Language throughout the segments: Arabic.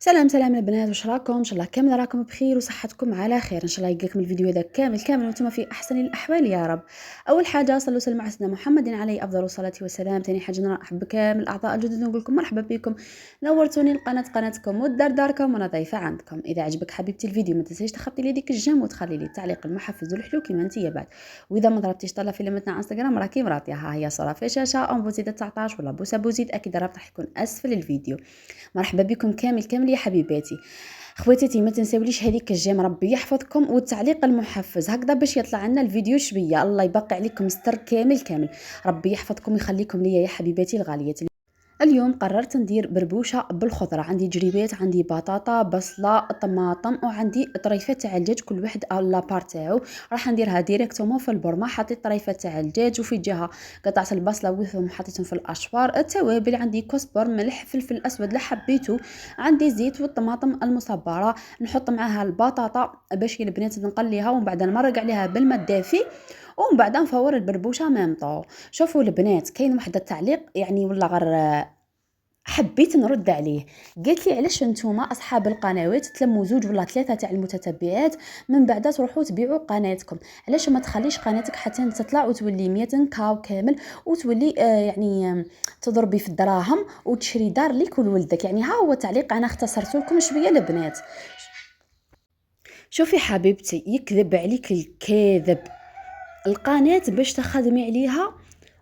سلام البنات، واش راكم؟ ان شاء الله كامل راكم بخير وصحتكم على خير. ان شاء الله يلقاكم الفيديو هذا كامل وانتم في احسن الاحوال يا رب. اول حاجه صلوا وسلموا على سيدنا محمد عليه افضل الصلاه والسلام. ثاني حاجه نرحب بكامل الاعضاء الجدد ونقول لكم مرحبا بكم، نورتوني قناتكم ودار داركم وانا ضيفه عندكم. اذا عجبك حبيبتي الفيديو ما تنسيش تخطي لي ديك الجيم وتخلي لي التعليق المحفز والحلو كيما انت بعد. واذا ما ضربتيش طله في لمتنا على انستغرام راكي مراتيه، ها هي صوره في الشاشه ام بوزيد 19 ولا بوسه بوزيد، اكيد الرابط راح يكون اسفل الفيديو. مرحبا بكم كامل يا حبيباتي. خواتاتي ما تنساوليش هذيك الجيم، ربي يحفظكم، والتعليق المحفز هكذا باش يطلع لنا الفيديو شويه. الله يبقي عليكم الستر كامل. ربي يحفظكم ويخليكم ليا يا حبيباتي الغاليات. اليوم قررت ندير بربوشه بالخضره. عندي جريبات، عندي بطاطا، بصله، طماطم، وعندي طريفات تاع الدجاج كل واحد لابار تاعو. راح نديرها ديريكتومون في البرمه. حطيت طريفات تاع الدجاج وفي جهه قطعت البصله وثوم حطيتهم في الاشوار. التوابل عندي كزبر، ملح، فلفل اسود لا حبيتو، عندي زيت والطماطم المصبره. نحط معاها البطاطا باش البنات نقليها ومن بعد نمرق عليها بالماء الدافي ومن بعد نفور البربوشه ميم طو. شوفوا البنات، كاين واحد التعليق يعني والله غير حبيت نرد عليه. قالت لي علاش نتوما اصحاب القنوات تلموا زوج ولا ثلاثه تاع المتتبعات من بعد تروحوا تبيعوا قناتكم؟ علاش ما تخليش قناتك حتى تطلع وتولي 100 كاو كامل وتولي تضربي في الدراهم وتشري دار ليك ولولدك؟ يعني ها هو تعليق انا اختصرت لكم شويه البنات. شوفي حبيبتي، يكذب عليك الكاذب. القناة باش تخدمي عليها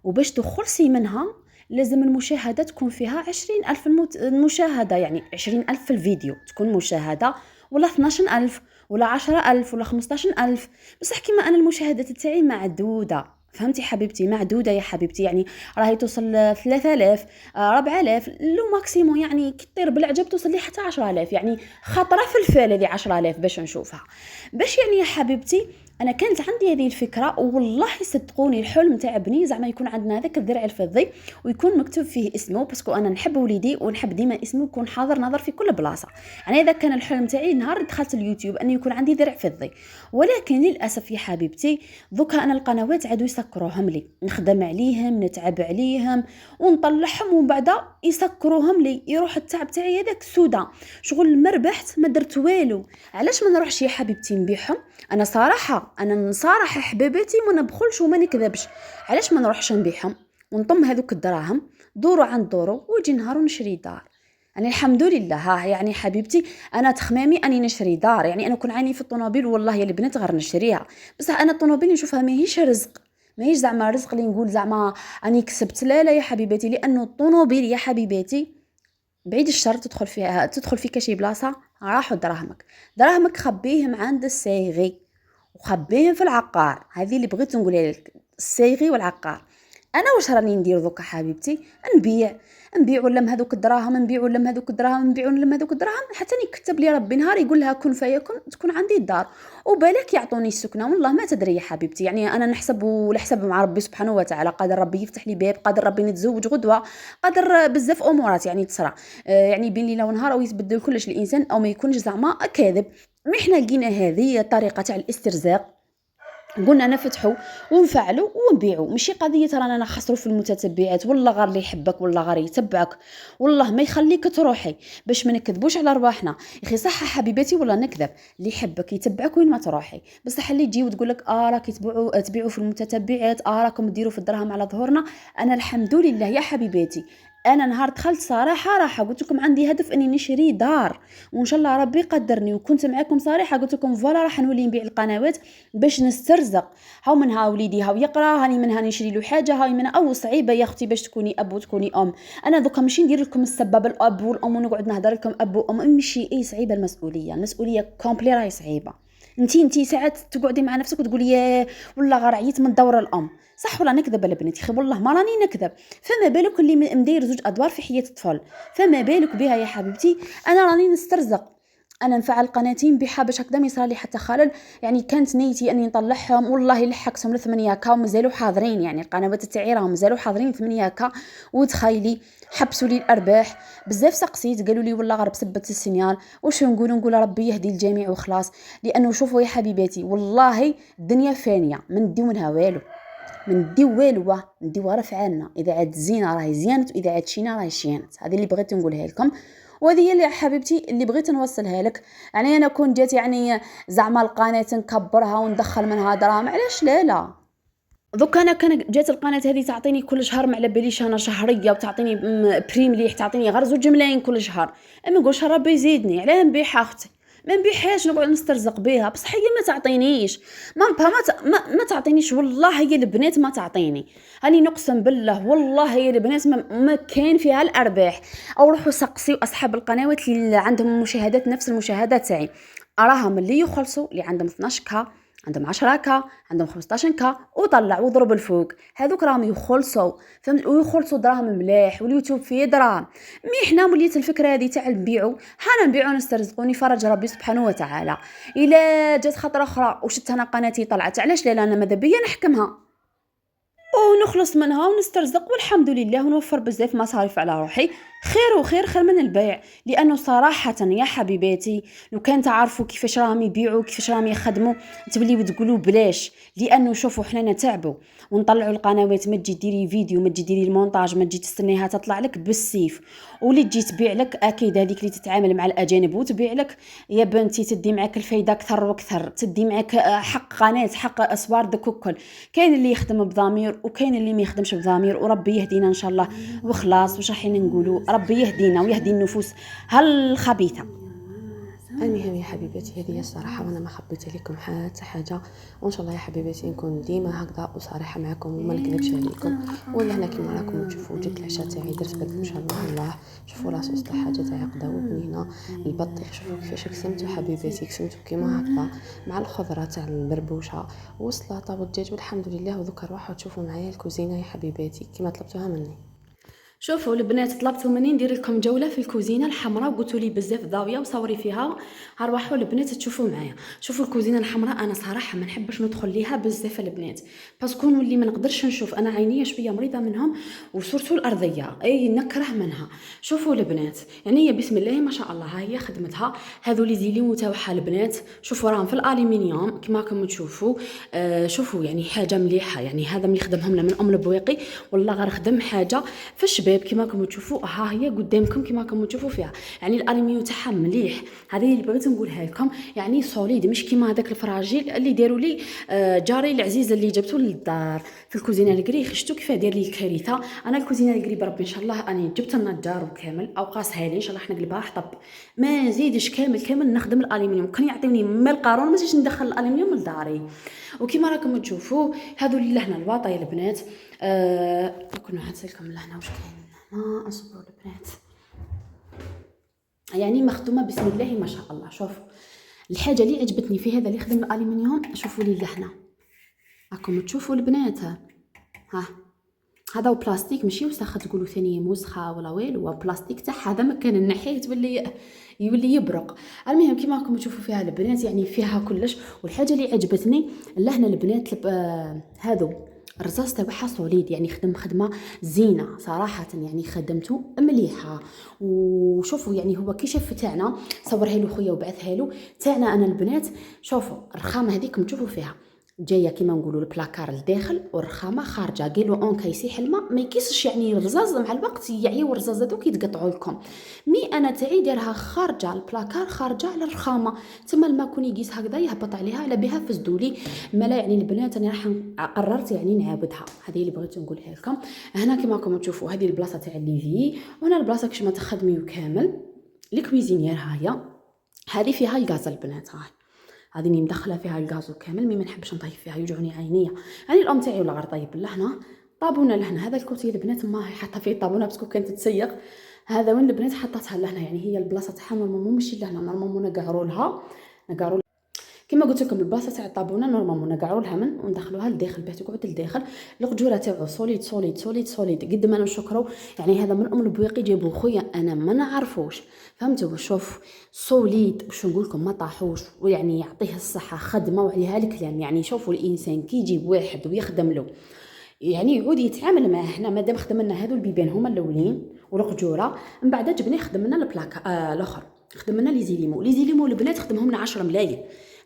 وباش تخلصي منها لازم المشاهدة تكون فيها 20,000 المشاهدة، يعني 20,000 في الفيديو تكون مشاهدة، ولا 12,000 ولا 10,000 ولا 15,000. بصح كيما أنا المشاهدات تاعي معدودة، فهمتي حبيبتي؟ معدودة يا حبيبتي، يعني راهي توصل 3,000 4,000 لو ماكسيمو، يعني كطير بالعجب توصل لي حتى 10,000، يعني خطرة في الفال هذه 10,000 باش نشوفها. باش يعني يا حبيبتي انا كانت عندي هذه الفكره، والله صدقوني الحلم تاع بني زعما يكون عندنا هذاك الدرع الفضي ويكون مكتوب فيه اسمه، باسكو انا نحب وليدي ونحب ديما اسمه يكون حاضر نظر في كل بلاصه. يعني اذا كان الحلم تاعي نهار دخلت اليوتيوب ان يكون عندي درع فضي، ولكن للاسف يا حبيبتي دوكا انا القنوات عادوا يسكروهم لي، نخدم عليهم نتعب عليهم ونطلعهم ومن بعد يسكروهم لي، يروح التعب تاعي هذاك سودا، شغل ما ربحت ما درت والو. علاش ما نروحش يا حبيبتي نبيعهم؟ انا نصارح حبيباتي ما نبخلش وما نكذبش. علاش ما نروحش نبيعهم ونطم هذوك الدراهم دورو عند دورو ويجي نهار ونشري دار؟ يعني الحمد لله ها، يعني حبيبتي انا تخمامي اني نشري دار، يعني انا كون عيني في الطوموبيل والله يا البنات غير نشريها. بصح انا الطوموبيل نشوفها ماهيش رزق، ماهيش زعما رزق اللي نقول زعما اني كسبت، لا يا حبيباتي، لانه الطوموبيل يا حبيباتي بعيد الشر تدخل فيك شي بلاصه راحوا دراهمك خبيهم عند الصايغي وخبيهم في العقار. هذه اللي بغيت نقولها لك، الصايغي والعقار. انا واش راني ندير دوكا حبيبتي؟ نبيع ولا هذوك الدراهم، نبيع ولا هذوك الدراهم، نبيع ولا هذوك الدراهم، حتى يكتب لي ربي نهار يقول لها كن فيكون تكون عندي الدار وبالك يعطوني السكنه. والله ما تدري يا حبيبتي، يعني انا نحسب والحساب مع ربي سبحانه وتعالى، قادر ربي يفتح لي باب، قادر ربي نتزوج غدوه، قادر بزاف امورات يعني تصرى، يعني بين ليله ونهار او يتبدل كلش الانسان او ما يكونش زعما كاذب. مي حنا لقينا هذه الطريقه تاع الاسترزاق، قلنا نفتحوا ونفعلوا ونبيعوا. ماشي قضيه رانا نخسروا في المتتبعات، والله غير اللي يحبك والله غير يتبعك، والله ما يخليك تروحي باش ما نكذبوش على رواحنا. يا اخي صح حبيباتي والله نكذب، اللي يحبك يتبعك وين ما تروحي. بصح اللي تجي وتقول لك راك تبيعوا في المتتبعات، راكم ديروا في الدراهم على ظهورنا. انا الحمد لله يا حبيباتي، انا نهار دخلت صراحه راحه قلت لكم عندي هدف اني نشري دار، وان شاء الله ربي قدرني وكنت معكم صريحه قلت لكم فوالا راح نولي نبيع القنوات باش نسترزق. هاو منها وليدي هاو يقرا، هاني منها نشري له حاجه، هاي منها او صعيبه يا اختي باش تكوني اب وتكوني ام. انا دوكا ماشي ندير لكم السبب الاب والام ونقعد نهضر لكم اب وام، ماشي اي صعيبه المسؤوليه كومبلي راهي صعيبه. انتي ساعات تقعدي مع نفسك وتقولي يا والله غير عييت من دور الام. صح ولا نكذب البنات؟ خي والله ما راني نكذب. فما بالك اللي مدير زوج ادوار في حياه الطفل، فما بالك بها يا حبيبتي؟ انا راني نسترزق، انا نفعل قناتين بها باش هكذا ما يصرالي حتى خلل. يعني كانت نيتي اني نطلعهم، والله لحقتهم ل 8 كا ومازالوا حاضرين، يعني القنوات تاعي راهم مازالوا حاضرين 8 كا. وتخيلي حبسوا لي الارباح بزاف. سقسيت قالوا لي والله غير بسبه السينيال. واش نقول ربي يهدي الجميع وخلاص. لانه شوفوا يا حبيباتي والله الدنيا فانيه، ما نديو منها والو، من نديو والو، نديو راه فعالنا. اذا عاد زينه راهي زينت واذا عاد شينه راهي شينت. هذه اللي بغيت نقولها لكم. وهذه هي اللي حبيبتي اللي بغيت نوصلها لك. يعني انا كون جات يعني زعما القناه نكبرها وندخل منها دراهم، علاش لا. دوك انا كان جات القناه هذه تعطيني كل شهر، ما على باليش انا شهريه، وتعطيني بريم ليح، تعطيني غير 2 ملايين كل شهر. اما نقولش ربي يزيدني، علاه نبيعها اختي؟ ما نبيعهاش نقعد نسترزق بها، بصح هي ما تعطينيش. مامبا ما تعطينيش، والله هي البنات ما تعطيني. هاني نقسم بالله والله هي البنات ما كاين فيها الارباح. او روحوا سقسيوا اصحاب القنوات اللي عندهم مشاهدات نفس المشاهدات تاعي، اراهم اللي يخلصوا اللي عندهم 12 كا، عندهم 10 كا، عندهم 15 كا، وطلع وضرب الفوق، هذوك راهم يخلصوا، فهمت؟ ويخلصوا دراهم ملاح، واليوتيوب فيه دراهم. مي حنا وليت الفكره هذه تاع نبيعوا، حنا نبيعوا نسترزقوني، فرج ربي سبحانه وتعالى. الا جات خطره اخرى وشت انا قناتي طلعت، علاش لا انا ماذا بيا نحكمها ونخلص منها ونسترزق والحمد لله، ونوفر بزاف مصاريف على روحي. خير من البيع. لانه صراحه يا حبيباتي لو كان تعرفوا كيفاش راهم يبيعوا، كيفاش راهم يخدموا، تبليو تقولوا بلاش. لانه شوفوا حنا نتعبوا ونطلعوا القنوات، ما تجي ديري فيديو، ما تجي ديري المونتاج، ما تجي تستنيها تطلع لك بالسيف، واللي تجي تبيع لك اكيد هذيك اللي تتعامل مع الاجانب وتبيع لك يا بنتي تدي معك الفايده اكثر واكثر، تدي معك حق قناه، حق اسوار دكوكل. كاين اللي يخدم بضمير وكاين اللي ما يخدمش بضمير، وربي يهدينا ان شاء الله. وخلاص واش رايحين نقولوا؟ ربي يهدينا ويهدي النفوس الخبيثه. المهم يا حبيباتي هذه هي الصراحه، وانا ما خبيت لكم حتى حاجه، وان شاء الله يا حبيباتي نكون ديما هكذا وصريحه معكم وما نكذبش عليكم. ولا هنا كيما راكم تشوفوا جبت العشاء تاعي، درت برك ان شاء الله. شوفوا لاصوص تاع حاجه تاعي قدا وبنينه، البطيخ شوفوا كيفاش قسمته حبيباتي، قسمته كيما هكذا مع الخضره تاع البربوشه والسلطه والدجاج والحمد لله. وذوك روحوا تشوفوا معايا الكوزينه يا حبيباتي كيما طلبتوها مني. شوفوا البنات طلبتوا مني ندير لكم جوله في الكوزينه الحمراء، وقلتوا لي بزاف ضاويه وصوري فيها. هروحوا البنات تشوفوا معايا. شوفوا الكوزينه الحمراء انا صراحه ما نحبش ندخل ليها بزاف البنات، باسكو نولي ما نقدرش نشوف، انا عينيا شويه مريضه منهم، وصورته الارضيه اي نكره منها. شوفوا البنات يعني هي بسم الله ما شاء الله، ها هي خدمتها. هذو لي زيليمو تاعها البنات شوفوا راهم في الالومنيوم كما راكم تشوفوا. شوفوا يعني حاجه مليحه، يعني هذا من خدمهم لنا من ام البويقي، والله غير خدم حاجه في الشباب كما راكم تشوفوا. ها هي قدامكم كما راكم تشوفوا فيها، يعني الالومنيوم تاعها مليح. هذه اللي بغيت نقولها لكم، يعني سوليد مش كيما هذاك الفراجيل اللي داروا لي جاري العزيز اللي جبته للدار في الكوزينه الكري. خشتو كيف دار لي الكارثه. انا الكوزينه الكري بربي ان شاء الله اني جبت النجار وكامل او قاسها لي ان شاء الله، حنا نقلبها حطب ما نزيدش كامل نخدم الالومنيوم. كان يعطيوني ما القارون ما زيدش ندخل الالومنيوم لداري. وكما راكم تشوفوا هذو اللي لهنا الواطه يا البنات. كنا حنسالكم لهنا واش كاين هنا. اصبروا البنات، يعني مخدومه بسم الله ما شاء الله. شوفوا الحاجه اللي عجبتني في هذا اللي خدم الالومنيوم، شوفوا لي لهنا راكم تشوفوا البنات. ها هذا بلاستيك ماشي وسخه تقولوا ثاني موسخه ولا والو، بلاستيك تاع هذا ما كان النحيه يولي يبرق. المهم كيما راكم تشوفوا فيها البنات يعني فيها كلش. والحاجه اللي عجبتني لهنا البنات هذو الرصاص تاعها سوليد، يعني خدم خدمه زينه صراحه، يعني خدمته مليحه. وشوفوا يعني هو كي شاف تاعنا صورها له خويا وبعثها له تاعنا انا البنات. شوفوا الرخامه هذيك تشوفوا فيها جايه كيما نقولوا البلاكار لداخل والرخامه خارجه، قالوا اون كيسيح الماء ما يكيسش، يعني الرزاز مع الوقت يعيو الرزاز هذوك يتقطعوا لكم. مي انا تاعي دارها خارجه البلاكار خارجه على الرخامه، تما الماء كون يقيس هكذا يهبط عليها على بها فزدولي ملا. يعني البنات انا راح قررت يعني نعاودها، هذه اللي بغيت نقولها لكم. هنا كيما راكم تشوفوا هذه البلاصه تاع الليفي، وهنا البلاصه كيش ما تخدميو كامل الكويزينيير. ها هي هذه فيها الغاز البنات، هذه اللي مدخله فيها الغاز كامل، مي ما نحبش نطيب فيها يوجعوني عينيا. يعني الام تاعي ولا غير طيب لهنا طابونه لهنا. هذا الكوتي البنات ما حاطه فيه طابونه باسكو كانت تتسيق. هذا وين البنات حطتها لهنا، يعني هي البلاصه تاعها نورمالمون ماشي لهنا، نورمالمون نقعروا لها كما قلت لكم البلاصه تاع الطابونه نورمالمون نقعروا لها من وندخلوها لداخل باه تقعد لداخل. القجوره تاعو سوليد قد ما نشكروا. يعني هذا من ام البويقي جابوه خويا انا ما نعرفوش، فهمتوا؟ شوف سوليد واش نقول لكم ما طاحوش، ويعني يعطيه الصحه خدمه وعليها الكلام. يعني شوفوا الانسان كي يجيب واحد ويخدم له يعني يعود يتعامل معاه. احنا مادام خدمنا هذو البيبان هما الاولين والقجوره، من بعد جبنا خدمنا البلاكا الاخر، خدمنا لي زيليمو البنات خدمهم لنا 10 ملايين.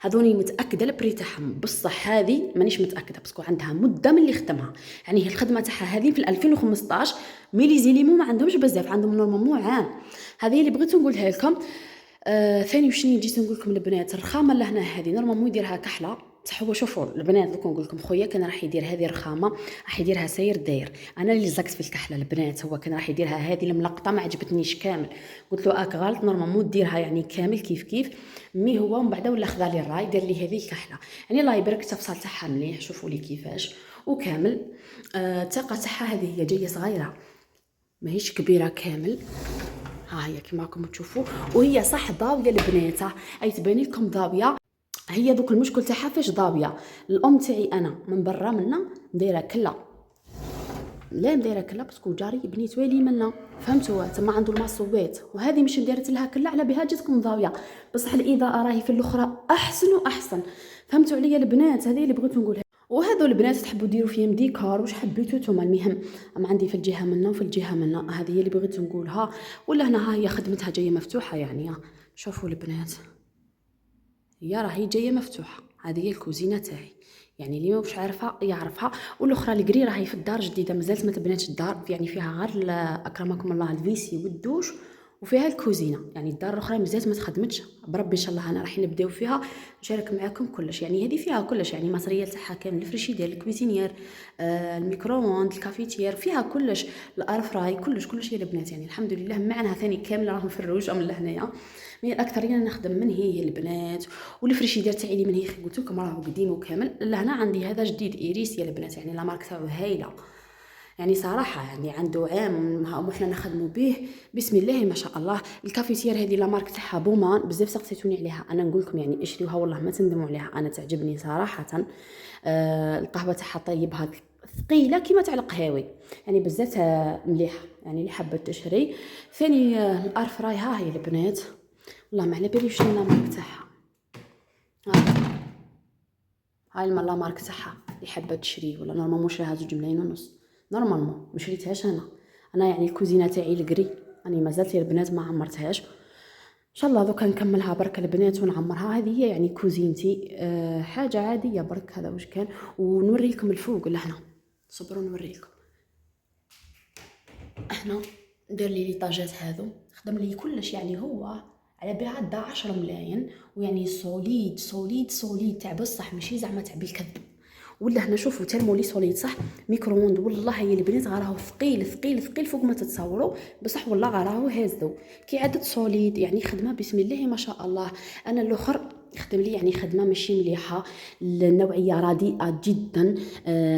هذوني متاكده البري تاعهم، بصح هذه مانيش متاكده باسكو عندها مده من اللي خدمها. يعني هي الخدمه تاعها هذه في 2015 مي لي زيليمو ما عندهمش بزاف، عندهم نورمالمون عام. هذه اللي بغيت نقولها لكم. ثاني وشني جيت نقول لكم البنات، الرخامه اللي هنا هذه نورمالمون يديرها كحله، بصح هو شوفوا البنات دوك نقول لكم خويا كان راح يدير هذه الرخامه راح يديرها ساير داير، انا اللي زقت في الكحله البنات، هو كان راح يديرها هذه الملقطه ما عجبتنيش كامل، قلت له غلط نورمالمون ديرها يعني كامل كيف كيف مي هو ومن بعد ولا خذا لي الراي دار لي هذه الكحله. يعني الله يبارك التفصيل تاعها مليح، شوفوا لي كيفاش وكامل. التاقه تاعها هذه هي جايه صغيره ماهيش كبيره كامل، ها هي كما راكم تشوفوا، وهي صح ضاويه البنات، اي تبان لكم ضاويه. هي دوك المشكل تاعها فاش ضاويه، الام تاعي انا من برا منا دايره كله، لا مدايره كله باسكو جاري بنيت والي منا، فهمتوا تما عنده الماسوات، وهذه مش مديرت لها كله على بها جاتكم ضاويه، بصح الاضاءه راهي في الاخرى احسن واحسن، فهمتوا عليا البنات؟ هذه اللي بغيت نقولها. وهذو البنات تحبوا ديروا فيهم ديكور واش حبيتوا نتوما، المهم اما عندي في الجهه منا وفي الجهه منا، هذه هي اللي بغيت نقولها. ولا هنا ها هي خدمتها جايه مفتوحه يعني، شوفوا البنات هي راهي جايه مفتوحه، هذه هي الكوزينه تاعي يعني اللي ماهوش عارفها يعرفها. والاخرى الكري راهي في الدار جديده مازالت ما تبناتش الدار، يعني فيها غير اكرمكم الله الفيسي والدوش وفيها الكوزينه، يعني الدار الاخرى مازالت ما تخدمتش، بربي ان شاء الله انا راح نبداو فيها نشارك معاكم كلش. يعني هذه فيها كلش، يعني ماتريال تاعها كامل، الفريشيدير الكويزينير الميكرووند الكافيتير فيها كلش، الارفراي كلش يا البنات، يعني الحمد لله معناها ثاني كامله راهم في الروج ام لهنايا. مي الاكثريه نخدم من هي البنات. والفريشيدير تاعي اللي من هي قلت لكم راهو قديم وكامل. لهنا عندي هذا جديد ايريس يا البنات، يعني لا مارك تاعو هايله يعني صراحه، يعني عنده عام وحنا نخدموا به بسم الله ما شاء الله. الكافيتير هذه لا مارك تاعها بومان، بزاف سقسيتوني عليها، انا نقول لكم يعني اشريوها والله ما تندموا عليها، انا تعجبني صراحه. القهوه تاعها طيبها ثقيله كيما تاع القهاوي، يعني بزاف مليحه، يعني اللي حبت تشري. ثاني الارفراي ها هي البنات، والله ما على بالي شنو لا مارك تاعها، هاي لا مارك تاعها اللي حابه تشري، ولا نورمالمون شريها 2 ملايين ونص نورمالمون، ما شريتهاش انا يعني الكوزينه تاعي الكري راني مازالت البنات ما عمرتهاش، ان شاء الله دوكا نكملها برك البنات ونعمرها. هذه هي يعني كوزينتي، حاجه عاديه برك، هذا واش كان. ونوري لكم الفوق لهنا، صبروا نوري لكم احنا دار لي لي طاجات هذو، خدم لي كلش، يعني هو على بها دا 10 ملاين، ويعني سوليد تاع بصح ماشي زعما تاع بالكذب. ولا هنا شوفوا ترمولي سوليد صح، ميكرووند والله هي البنات غراهو ثقيل فوق ما تتصوروا، بصح والله غراهو هازو كي عدد سوليد، يعني خدمه بسم الله ما شاء الله. انا الاخر خدم لي يعني خدمه ماشي مليحه، النوعيه رديئه جدا،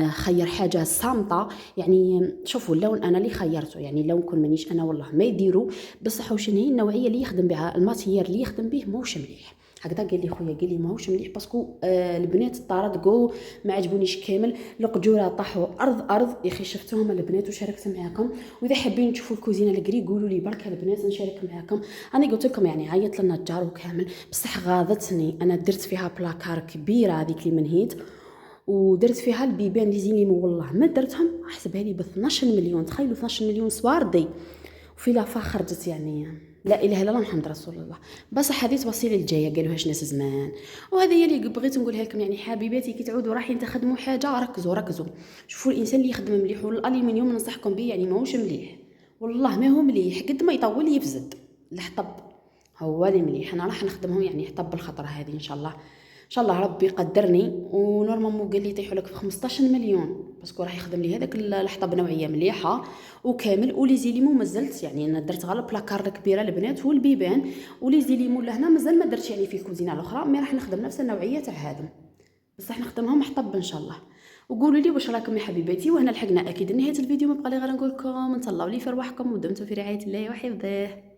خير حاجه صامته، يعني شوفوا اللون انا اللي خيرته، يعني اللون كون مانيش انا والله ما يديروا، بصح واش هي النوعيه اللي يخدم بها الماتيير اللي يخدم به ماهوش مليح. هكذا قال لي خويا، قال لي ماهوش مليح باسكو البنات طردقوا ما عجبونيش كامل، القجوره طاحوا ارض يا اخي. شفتوهم البنات وشاركت معاكم، واذا حابين تشوفوا الكوزينه الكري قولوا لي برك البنات نشارك معاكم. انا قلت لكم يعني عيط لنا الجار وكامل، بصح غاضتني، انا درت فيها بلاكار كبيره هذيك اللي من هيت، ودرت فيها البيبان لي زينيمو والله ما درتهم، حسبها لي ب 12 مليون، تخيلوا 12 مليون سواردي، وفي لافا خرجت يعني لا اله الا الله محمد رسول الله. بصح هذه تفاصيل الجايه قالوهاش ناس زمان، وهذه هي اللي بغيت نقولها لكم. يعني حبيباتي كي تعودوا رايحين تخدموا حاجه ركزوا شوفوا الانسان اللي يخدم مليح، والالومنيوم ننصحكم به يعني ماهوش مليح والله، ما هو مليح، قد ما يطول يفزد، الحطب هو اللي مليح. انا راح نخدمهم يعني حطب بالخطره هذه ان شاء الله، ان شاء الله ربي يقدرني. ونورمالمون قال لي يطيحوا لك في 15 مليون باسكو راح يخدم لي هذاك الحطب نوعيه مليحه وكامل. ولي زيليمو مازلت يعني انا درت غير البلاكار الكبيره البنات والبيبان، ولي زيليمو لهنا مازال ما درتش يعني في الكوزينه الاخرى، مي راح نخدم نفس النوعيه تاع هذم، بصح نخدمهم حطب ان شاء الله. وقولوا لي واش راكم يا حبيباتي. وهنا لحقنا اكيد نهايه الفيديو، ما بقى لي غير نقول لكم نتهلاو لي في رواحكم ودمتم في رعايه الله وحفظه.